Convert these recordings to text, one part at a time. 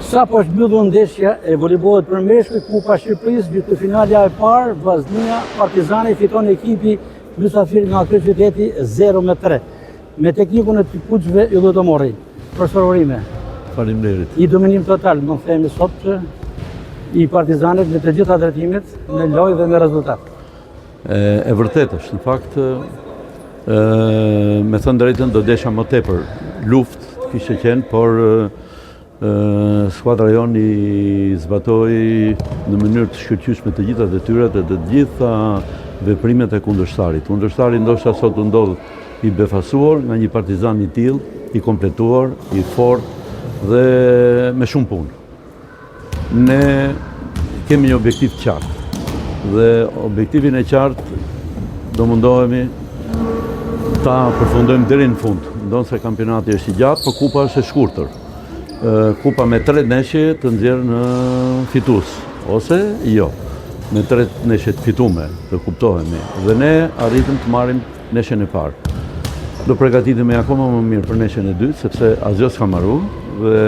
Sa po është mbyllur ndeshja e voleybollit për meshkuj, Kupa Shqipërisë, gjysmëfinalja e parë, Vllaznia Partizani fiton ekipi mysafir nga kryeqyteti 0-3. Me teknikun e kuçve i Llutomorri. Profesor Urime. Faleminderit. I dominim total, do të themi sot, i Partizanit në të gjitha drejtimet, në lojë dhe me rezultat. E vërtetë është, në fakt, me thënë drejtën do desha më tepër luftë kishte qenë, por skuadra jonë i zbatoi në mënyrë të shkëlqyeshme të gjitha detyrat e të gjitha veprimet e kundërshtarit. Kundërshtari ndoshta sot u ndodh i befasuar nga një Partizan i tillë, i kompletuar, i fortë dhe me shumë punë. Ne kemi një objektiv të qartë dhe objektivin e qartë do mundohemi ta përfundojmë deri në fund. Ndonse kampionati është i gjatë, por kupa është e shkurtër. Kupa me 3 ndeshje të nxjerrë në fitues, ose jo, me 3 ndeshje të fituame, të kuptohemi. Dhe ne arritëm të marrim ndeshjen e parë. Do përgatitemi akoma më mirë për ndeshjen e dytë, sepse asgjë s'ka marrë dhe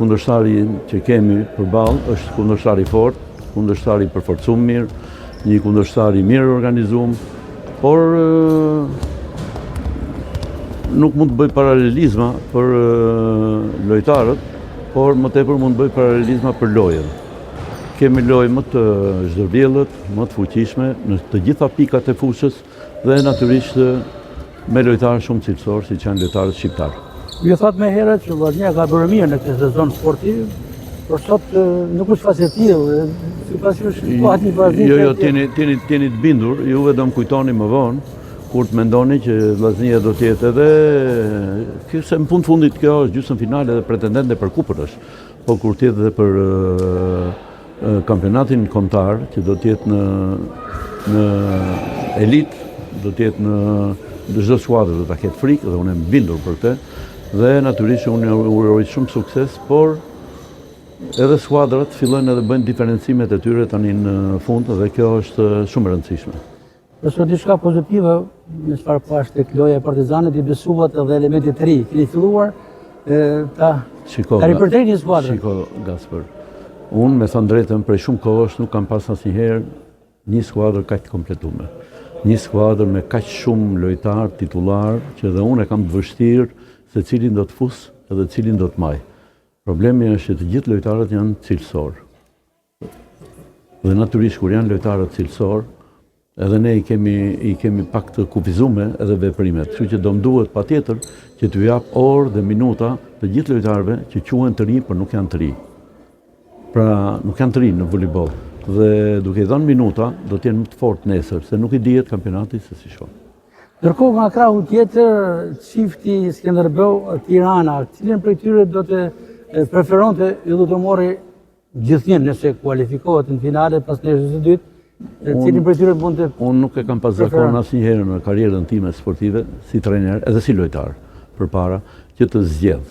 kundërshtari që kemi përballë është kundërshtari i fortë, kundërshtari i përforcuar mirë, një kundërshtari i mirë organizuar, por nuk mund të bëj paralelizma për lojtarët, por më tepër mund të bëj paralelizma për lojën. Kemi lojë më të zhdurbjellët, më të fuqishme në të gjitha pikat e fushës dhe natyrisht me lojtarë shumë cilësor, siç janë lojtarët shqiptarë. Ju thot më herët që Vllaznia ka bërë mirë në këtë sezon sportiv, por sot nuk është fazë e tillë, sipas jush bëhet një vazhdim. Jo, tieni të bindur, juve do më kujtoni më vonë kur të mendoni që Vllaznia do të jetë edhe, se në fund fundit kjo është gjysmëfinale dhe pretendente për kupën është, po kur të jetë edhe për kampionatin kombëtar, që do të jetë në elitë, do të jetë në çdo skuadër do ta ketë frikë dhe unë jam bindur për këtë. Dhe natyrisht unë uroj shumë sukses, por edhe skuadrat fillojnë edhe bëjnë diferencimet e tyre tani në fund dhe kjo është shumë e rëndësishme. Nëse diçka pozitive në çfarë pash tek loja e Partizanit, i besuat edhe elementi të ri, keni filluar ta ripërteni skuadrën. Shiko, Gasper, unë me thënë drejtën prej shumë kohësh nuk kam pas asnjëherë një skuadër kaq të kompletuar. Një skuadër me kaq shumë lojtar titullar që edhe unë e kam të vështirë se cilin do të fus edhe cilin do të maj. Problemi është që të gjithë lojtarët janë cilësor. Dhe natyrisht kur janë lojtarët cilësor, edhe ne i kemi pak të kufizuar edhe veprimet. Kështu që do më duhet patjetër që t'u jap orë dhe minuta të gjithë lojtarëve që quhen të ri, por nuk janë të ri. Pra nuk janë të ri në voleyboll. Dhe duke i dhënë minuta, do të jenë më të fortë nesër, se nuk i dihet kampionati se si shkon. Ndërkohë nga krahu tjetër, çifti Skënderbeu Tirana, cilin prej tyre do të preferonte i Llutomorri gjithnjë nëse kualifikohet në finale pas ndeshjes së dytë? Cilin prej tyre mund të Unë nuk e kam pas zakon asnjëherë në karrierën time sportive si trajner edhe si lojtar përpara që të zgjedh,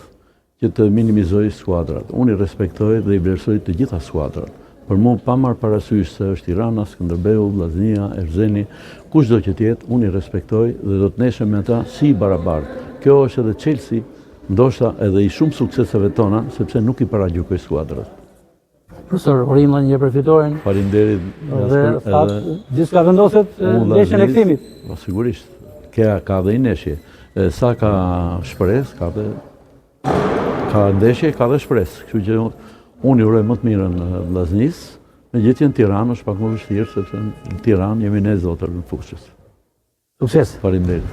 që të minimizoj skuadrat. Unë i respektoj dhe i vlerësoj të gjitha skuadrat. Për mua pa marrë parasysh se është Tirana, Skënderbeu, Vllaznia, Erzeni, kushdo që të jetë, unë i respektoj dhe do të neshem me ata si barabartë. Kjo është edhe Chelsea, ndoshta edhe i shumë sukseseve tona, sepse nuk i paragjykoj skuadrat. Profesor Urime një përfitoren. Faleminderit. Dhe fakt, diçka vendoset ndeshjen e kthimit. Po sigurisht. Ka dhe një ndeshje. Sa ka shpresë, ka ndeshje, ka dhe shpresë. Kështu që unë i uroj më të mirën Vllaznisë, megjithëse në Tiranë është pak më vështirë sepse në Tiranë jemi ne zotër në fushës. Sukses. Faleminderit.